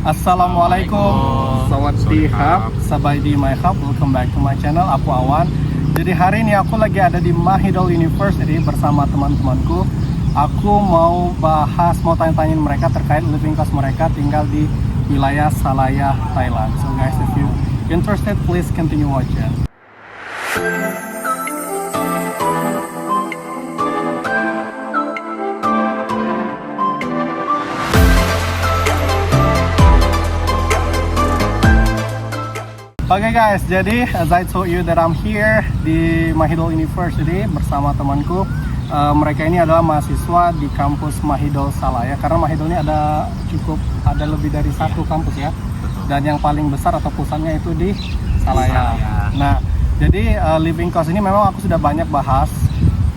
Assalamualaikum, Sawadee Sabai my hub, welcome back to my channel, aku Awan. Jadi hari ini aku lagi ada di Mahidol University bersama teman-temanku. Aku mau tanya-tanyain mereka terkait living cost mereka tinggal di wilayah Salaya, Thailand. So guys, if you interested, please continue watching. Oke guys, jadi as I told you that I'm here di Mahidol University bersama temanku. Mereka ini adalah mahasiswa di kampus Mahidol Salaya, karena Mahidol ini ada lebih dari satu kampus ya. Dan yang paling besar atau pusatnya itu di Salaya. Nah, jadi living cost ini memang aku sudah banyak bahas,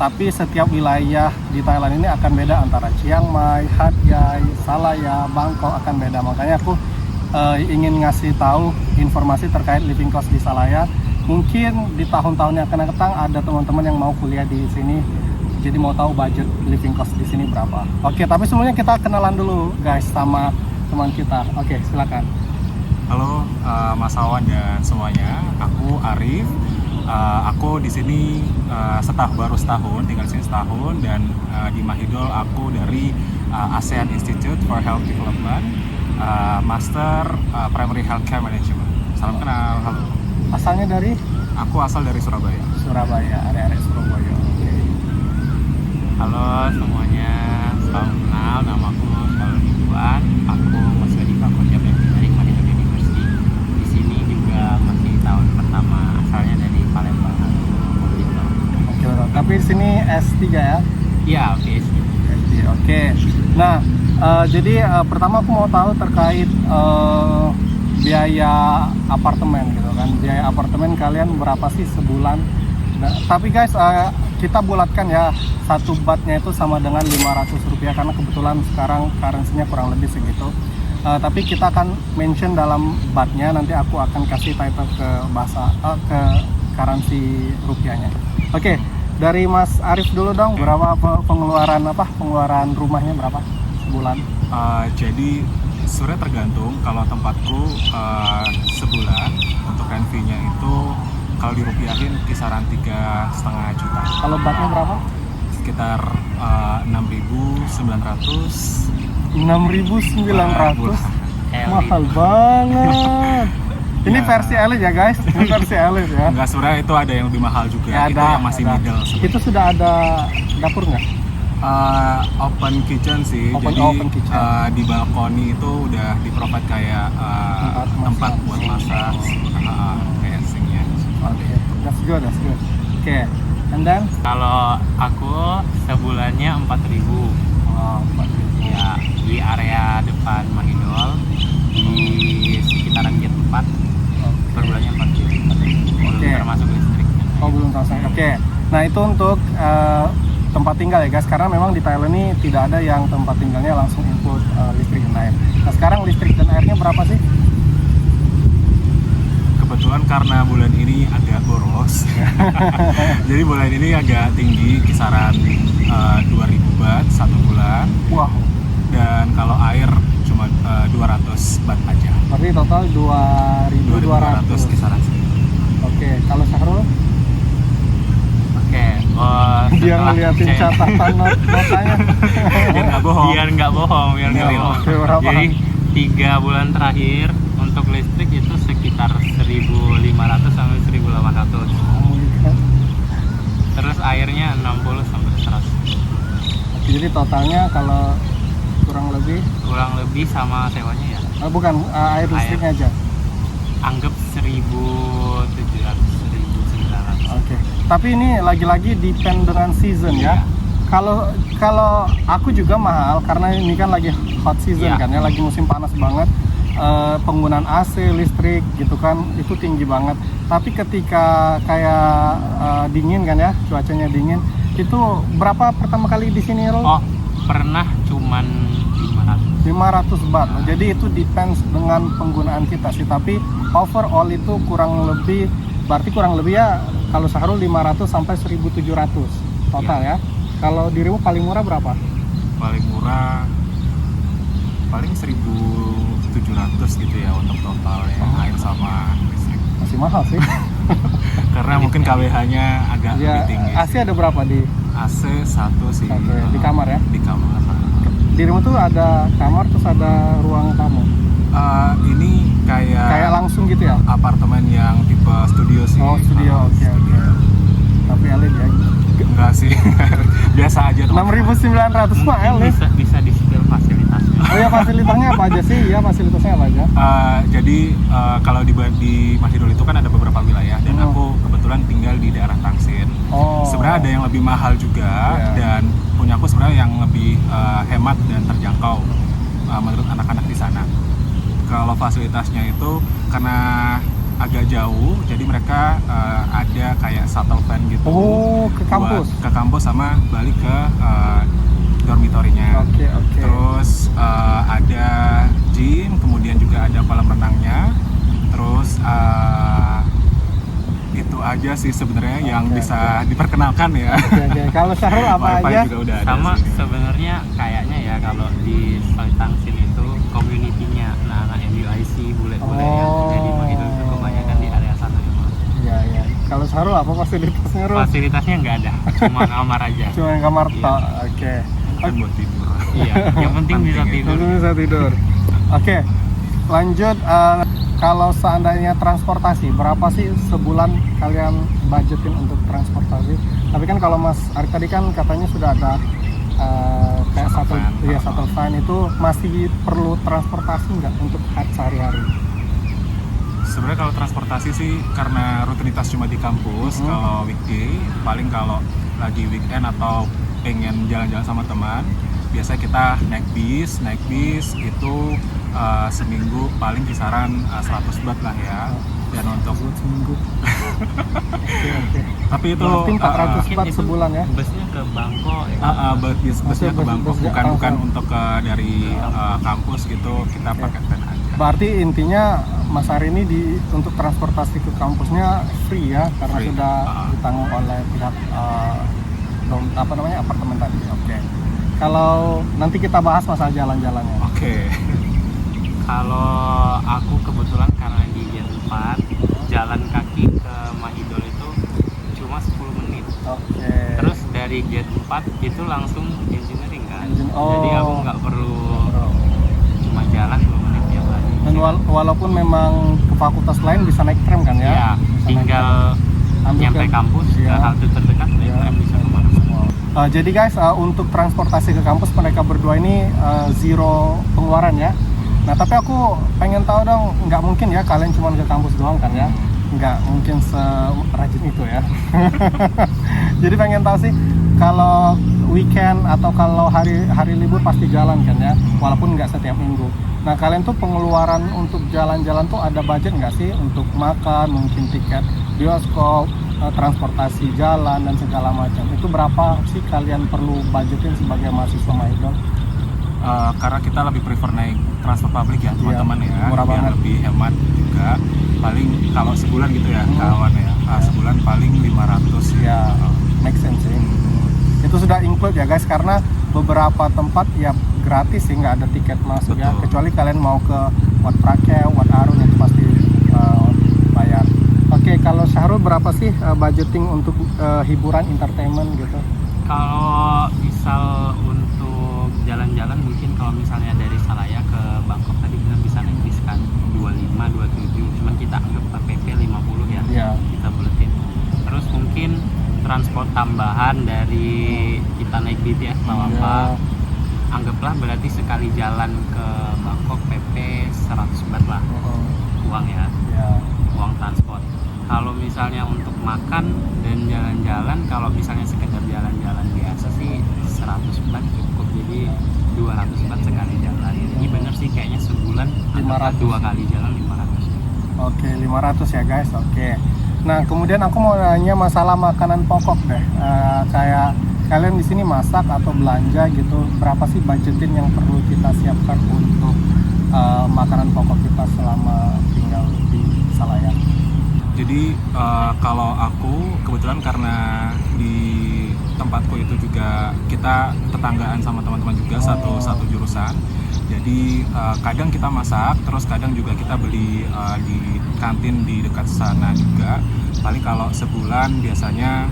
tapi setiap wilayah di Thailand ini akan beda, antara Chiang Mai, Hat Yai, Salaya, Bangkok akan beda. Makanya aku ingin ngasih tahu informasi terkait living cost di Salaya. Mungkin di tahun-tahun yang akan datang ada teman-teman yang mau kuliah di sini, jadi mau tahu budget living cost di sini berapa. Oke, tapi sebelumnya kita kenalan dulu guys sama teman kita. Oke, silakan. Halo Mas Awan dan semuanya, aku Arif. Aku di sini baru setahun, tinggal di sini setahun, dan di Mahidol aku dari ASEAN Institute for Health Development. Master Primary Healthcare Management. Salam kenal, halo. Asalnya dari? Aku asal dari Surabaya. Surabaya, area Surabaya. Oke. Halo semuanya, salam kenal. Nama aku Shalom Ibuan. Aku mahasiswa di Fakultas Engineering Mahidol University. Di sini juga masih tahun pertama, asalnya dari Palembang. Oke, tapi di sini S3 ya? Iya, oke. S3, oke. Nah, jadi pertama aku mau tahu terkait biaya apartemen gitu kan. Biaya apartemen kalian berapa sih sebulan? Tapi guys, kita bulatkan ya, satu batnya itu sama dengan Rp500, karena kebetulan sekarang currency-nya kurang lebih segitu. Tapi kita akan mention dalam batnya, nanti aku akan kasih title ke ke currency rupiahnya. Oke, dari Mas Arif dulu dong, berapa pengeluaran rumahnya berapa sebulan? Jadi sebenarnya tergantung. Kalau tempatku sebulan untuk rent fee-nya itu kalau dirupiahin kisaran 3,5 juta. Kalau batnya berapa? Sekitar 6.900. 6.900, mahal banget. Ini Ya. versi elit ya guys, ini versi elit ya. Enggak, sebenarnya itu ada yang lebih mahal juga. Ya, itu yang masih middle sebenarnya. Itu sudah ada dapur nggak? Open kitchen sih. Open kitchen. Di balkoni itu udah di-provide kayak tempat buat masak, kayak sinknya. Oke, that's good. Oke, and then? Kalau aku sebulannya 4.000. Oh, 4.000. Ya, di area depan Mahidol, di sekitaran gate 4. Per bulannya 4.000. Belum termasuk listriknya. Oh, belum termasuk. Oke. Nah, itu untuk tempat tinggal ya guys, karena memang di Thailand ini tidak ada yang tempat tinggalnya langsung include listrik dan air. Nah, sekarang listrik dan airnya berapa sih? Kebetulan karena bulan ini agak boros, jadi bulan ini agak tinggi, kisaran 2.000 baht satu bulan. Wow. Dan kalau air cuma 200 baht aja. Berarti total 2.200 kisaran segitu. Oke, kalau Syahrul? Oke, Dia ngeliatin catatan notanya. Biar nggak bohong. Biar nggak bohong. Oke, berapa? Jadi 3 bulan terakhir untuk listrik itu sekitar 1.500 sampai 1.800. Terus airnya 60 sampai 100. Jadi totalnya kalau kurang lebih sama sewanya ya. Bukan air listriknya aja. Anggap 1.700, 1.900. Oke. Tapi ini lagi-lagi depend dengan season ya. Kalau aku juga mahal karena ini kan lagi hot season kan ya, lagi musim panas banget. Penggunaan AC, listrik gitu kan itu tinggi banget. Tapi ketika kayak dingin kan ya, cuacanya dingin, itu berapa pertama kali di sini, Rol? Oh, pernah cuman 500 baht. Jadi itu depends dengan penggunaan kita sih, tapi overall itu kurang lebih ya, kalau Syahrul 500 sampai 1.700 total ya. Kalau dirimu paling murah berapa? Paling murah paling 1.000 700 gitu ya untuk totalnya air sama listrik. Masih mahal sih. Karena mungkin KWH-nya agak Ya, lebih tinggi. AC ada berapa di AC satu sih. di kamar ya? Di kamar. Di rumah tuh ada kamar terus ada ruang tamu. Ini Kayak langsung gitu ya? apartemen yang tipe studio sih. Oh, studio. Oke. Tapi elit ya. Enggak sih. Biasa aja teman. 6.900 mah elit. bisa di spill fasilitasnya. Oh ya, fasilitasnya apa aja sih? Ya, fasilitasnya apa aja? Jadi kalau di Mahidol itu kan ada beberapa wilayah dan aku kebetulan tinggal di daerah Tangsin. Oh. Sebenarnya ada yang lebih mahal juga dan punya aku sebenarnya yang lebih hemat dan terjangkau menurut anak-anak di sana. Kalau fasilitasnya itu karena agak jauh, jadi mereka ada kayak shuttle van gitu. Oh, ke kampus. Ke kampus sama balik ke dormitorinya. Oke. Terus ada gym, kemudian juga ada kolam renangnya. Terus itu aja sih sebenarnya yang bisa diperkenalkan ya. Oke. Kalau Syahrul apa Wifi aja? juga udah ada Sama sih. sebenarnya kayaknya ya kalau di Tangsin itu community-nya anak MUIC bule-bule yang jadi Mahidol itu kebanyakan di area sana ya Mas. Iya. Kalau Syahrul apa fasilitasnya, Rul? Fasilitasnya nggak ada, cuma kamar aja. Cuma yang kamar Iya. tok. Oke. Kan buat tidur. Iya, yang penting bisa Penting tidur. Langsung bisa tidur. Oke. Lanjut, kalau seandainya transportasi, berapa sih sebulan kalian budgetin untuk transportasi? Tapi kan kalau Mas Arif tadi kan katanya sudah ada kayak shuttle van itu masih perlu transportasi nggak untuk sehari-hari? Sebenarnya kalau transportasi sih karena rutinitas cuma di kampus, kalau weekday paling kalau lagi weekend atau pengen jalan-jalan sama teman, biasanya kita naik bis itu seminggu paling kisaran 100 baht lah ya. Dan untuk Seminggu. Oke. tapi itu Berarti 400 Mungkin baht itu sebulan ya? Busnya ke Bangkok ya. busnya ke Bangkok, busnya bukan langsung. untuk dari kampus gitu, kita pakai van aja. Berarti intinya Mas Ari ini untuk transportasi ke kampusnya free ya, karena Free. sudah ditanggung oleh pihak apartemen tadi. Oke. Kalau nanti kita bahas masalah jalan-jalannya. Oke. Kalau aku kebetulan karena di Gate 4 jalan kaki ke Mahidol itu cuma 10 menit. Oke. Terus dari Gate 4 itu langsung engineering kan. Oh. Jadi aku nggak perlu cuma jalan 10 menit tiap hari. Dan walaupun memang ke fakultas lain bisa naik tram kan ya? Ya, Bisa tinggal Ambil nyampe ke- kampus ke iya. halte terdekat naik Iya. tram bisa kemana-mana. Jadi guys, untuk transportasi ke kampus mereka berdua ini zero pengeluaran ya. Nah tapi aku pengen tahu dong, nggak mungkin ya kalian cuma ke kampus doang kan ya? Nggak mungkin serajin itu ya. Jadi pengen tahu sih, kalau weekend atau kalau hari libur pasti jalan kan ya, walaupun nggak setiap minggu. Nah kalian tuh pengeluaran untuk jalan-jalan tuh ada budget nggak sih untuk makan, mungkin tiket bioskop, transportasi jalan dan segala macam? Itu berapa sih kalian perlu budgetin sebagai mahasiswa Mahidol? Karena kita lebih prefer naik transport publik ya teman-teman ya, murah biar banget. lebih hemat juga. Paling kalau sebulan gitu ya kawan ya, sebulan paling 500 Ya, make sense sih. Itu sudah include ya guys, karena beberapa tempat ya gratis sih, nggak ada tiket masuk ya. Betul. Kecuali kalian mau ke Wat Prakel, Wat Arun itu pasti bayar. Oke, kalau Syahrul berapa sih budgeting untuk hiburan, entertainment gitu? Kalau misal untuk jalan-jalan mungkin kalau misalnya dari Salaya ke Bangkok tadi kita bisa naik bis kan 25, 27, cuman kita anggap PP 50 ya. Iya. Kita buletin. Terus mungkin transport tambahan dari kita naik BTS atau apa, anggaplah berarti sekali jalan ke Bangkok PP 100 baht lah uang ya, Ya. uang transport. Kalau misalnya untuk makan dan jalan-jalan, kalau misalnya sekedar jalan-jalan biasa sih 100 baht cukup, jadi 200 baht sekali jalan. Ini bener sih kayaknya sebulan 500. 2 kali jalan 500. Oke, 500 ya guys. Oke. Nah, kemudian aku mau nanya masalah makanan pokok deh. Kayak kalian di sini masak atau belanja gitu, berapa sih budgetin yang perlu kita siapkan untuk makanan pokok kita selama tinggal di Salaya? Jadi kalau aku kebetulan karena di tempatku itu juga kita tetanggaan sama teman-teman juga satu jurusan. Jadi Jadi kadang kita masak, terus kadang juga kita beli di kantin di dekat sana juga. Paling kalau sebulan biasanya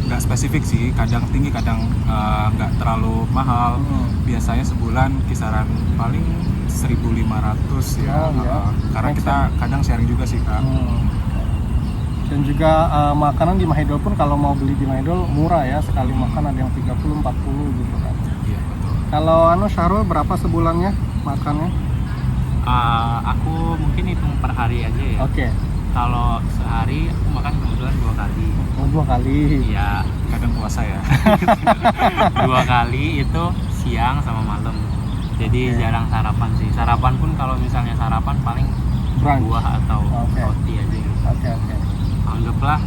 nggak spesifik sih, kadang tinggi, kadang nggak terlalu mahal. Biasanya sebulan kisaran paling 1.500 ya. Oh, ya. Karena Make kita kadang sharing juga sih Kak. Dan juga makanan di Mahidol pun kalau mau beli di Mahidol murah ya, sekali makan ada yang 30-40 gitu kan. Iya betul. Kalau Syahrul berapa sebulannya makannya? Aku mungkin hitung per hari aja ya. Oke. Kalau sehari aku makan kebetulan 2 kali. Oh, 2 kali. Iya, Kadang puasa ya. 2 kali itu siang sama malam. Jadi Oke. jarang sarapan sih. Sarapan pun kalau misalnya sarapan paling Brunch. buah atau Oke. roti aja gitu. Oke. Anggaplah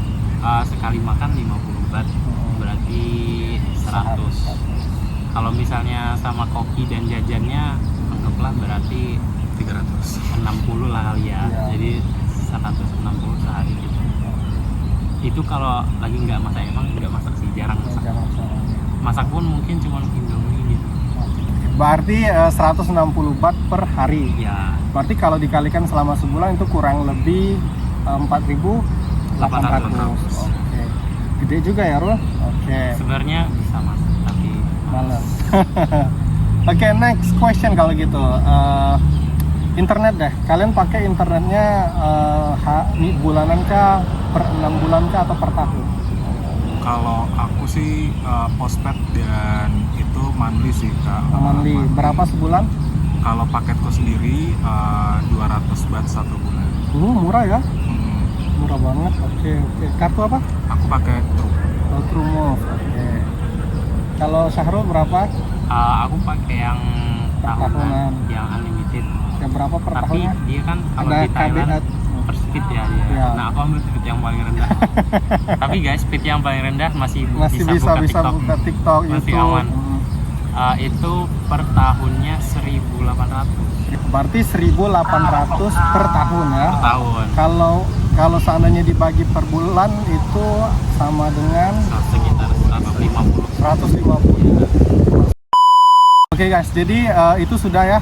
sekali makan 50 baht, berarti 100. Kalau misalnya sama kopi dan jajannya anggaplah berarti 300. 60 lah kali ya. Iya. Jadi 160 sehari gitu. Itu kalau lagi nggak masak, emang nggak masak sih, jarang masak. Masak pun mungkin cuma Indomie gitu. Berarti 160 baht per hari. Ya, Berarti kalau dikalikan selama sebulan itu kurang lebih 4.800. Oke. Gede juga ya, Rul? Oke. sebenarnya bisa masak tapi Malam. Oke, next question kalau gitu. Internet deh. Kalian pakai internetnya bulanan kah, per 6 bulan kah, atau per tahun? Kalau aku sih postpaid dan itu monthly sih Kak. Monthly. Berapa sebulan? Kalau paketku sendiri 200 baht 1 bulan. Murah ya? Hmm, Murah banget. Oke. Kartu apa? aku pakai True. Oh, TrueMove. Oke. Kalau Syahrul berapa? aku pakai yang Tahunan. tahunan, yang unlimited. Ya berapa per Tapi tahunnya? dia kan kalau Ada di Thailand KBA. per speed ya dia. Ya. Nah, aku ambil speed yang paling rendah. Tapi guys, speed yang paling rendah masih Masih bisa buka TikTok, Masih YouTube. aman. Itu per tahunnya 1.800 Berarti 1.800 per tahun ya. per tahun. Kalau seandainya dibagi per bulan itu sama dengan Sekitar 150. 150. Oke guys, jadi itu sudah ya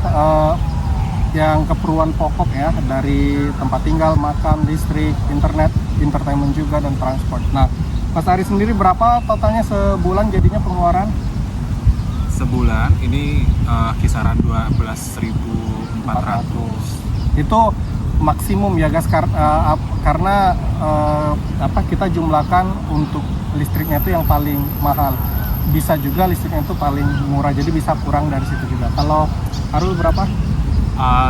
yang keperluan pokok ya, dari tempat tinggal, makan, listrik, internet, entertainment juga, dan transport. Nah, Mas Ari sendiri berapa totalnya sebulan jadinya pengeluaran? Sebulan ini kisaran 12.400. Itu maksimum ya guys, karena kita jumlahkan untuk listriknya itu yang paling mahal. Bisa juga listriknya itu paling murah, jadi bisa kurang dari situ juga. Kalau Arul berapa?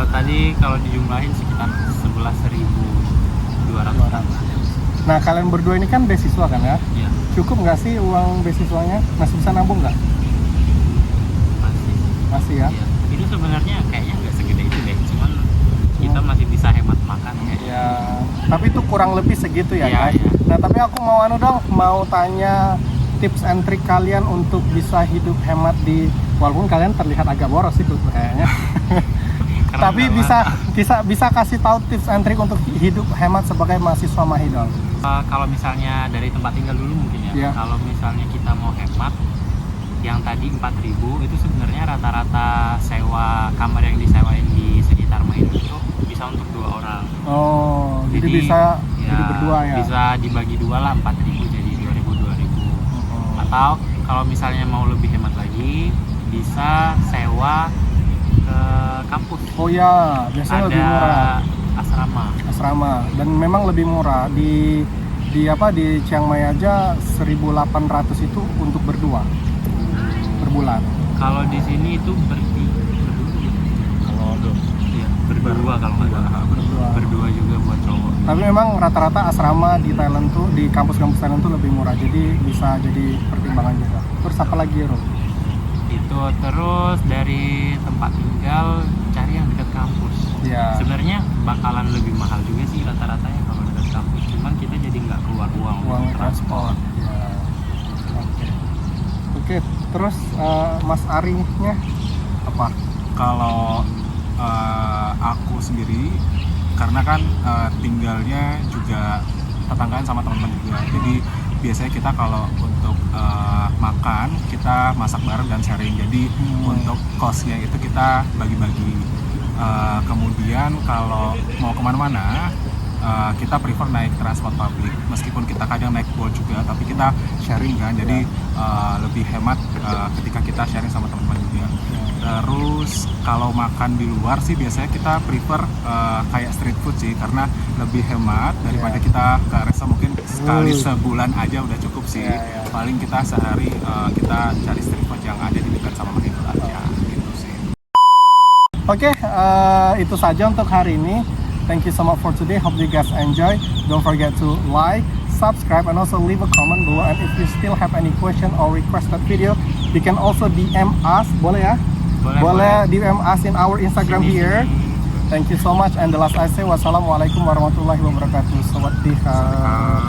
Tadi kalau dijumlahin sekitar 11.200. Nah, kalian berdua ini kan beasiswa kan ya? Ya, Cukup nggak sih uang beasiswanya? Masih bisa nabung nggak? masih. Masih ya? Iya. Itu sebenarnya kayaknya nggak segede itu deh, cuman kita masih bisa hemat makan kayaknya. Ya, tapi itu kurang lebih segitu ya Iya, guys. iya. Nah, tapi aku mau tanya tips and trik kalian untuk bisa hidup hemat walaupun kalian terlihat agak boros sih tuh kayaknya. Karena Tapi bisa kasih tahu tips and trik untuk hidup hemat sebagai mahasiswa Mahidol. kalau misalnya dari tempat tinggal dulu mungkin ya. Iya. Kalau misalnya kita mau hemat, yang tadi 4.000 itu sebenarnya rata-rata sewa kamar yang disewain di sekitar Mahidol itu bisa untuk 2 orang. Oh, jadi bisa jadi berdua ya. Bisa dibagi 2 lah, 4.000 jadi 2.000. Atau kalau misalnya mau lebih hemat lagi, bisa sewa ke kampus. Oh ya, biasanya lebih murah. Asrama. Dan memang lebih murah di Chiang Mai aja 1.800 itu untuk berdua per bulan. Kalau di sini itu berdua kalau nggak salah. Berdua juga buat cowok. Tapi memang rata-rata asrama di Thailand tuh, di kampus-kampus Thailand tuh lebih murah, jadi bisa jadi pertimbangan juga. Terus apa lagi, Ro? Itu terus dari tempat tinggal cari yang dekat kampus. Ya. Sebenarnya bakalan lebih mahal juga sih rata-ratanya kalau dekat kampus. Cuman kita jadi nggak keluar uang untuk transport. Ya. Oke. Terus Mas Ari-nya apa? Kalau aku sendiri, karena kan tinggalnya juga tetanggaan sama teman-teman juga, jadi biasanya kita kalau untuk makan kita masak bareng dan sharing. Jadi untuk cost-nya itu kita bagi-bagi. Kemudian kalau mau kemana-mana kita prefer naik transport publik, meskipun kita kadang naik Bolt juga, tapi kita sharing kan, jadi lebih hemat ketika kita sharing sama teman-teman juga. Terus kalau makan di luar sih biasanya kita prefer kayak street food sih, karena lebih hemat daripada kita ke resto. Mungkin sekali sebulan aja udah cukup sih. Paling kita sehari kita cari street food yang ada di dekat sama Mahidol aja gitu sih. Oke, itu saja untuk hari ini. Thank you so much for today. Hope you guys enjoy. Don't forget to like, subscribe, and also leave a comment below. And if you still have any question or requested video, you can also DM us. Boleh ya? Boleh DM us in our Instagram here. Thank you so much. And the last I say, wassalamualaikum warahmatullahi wabarakatuh. Sawadee.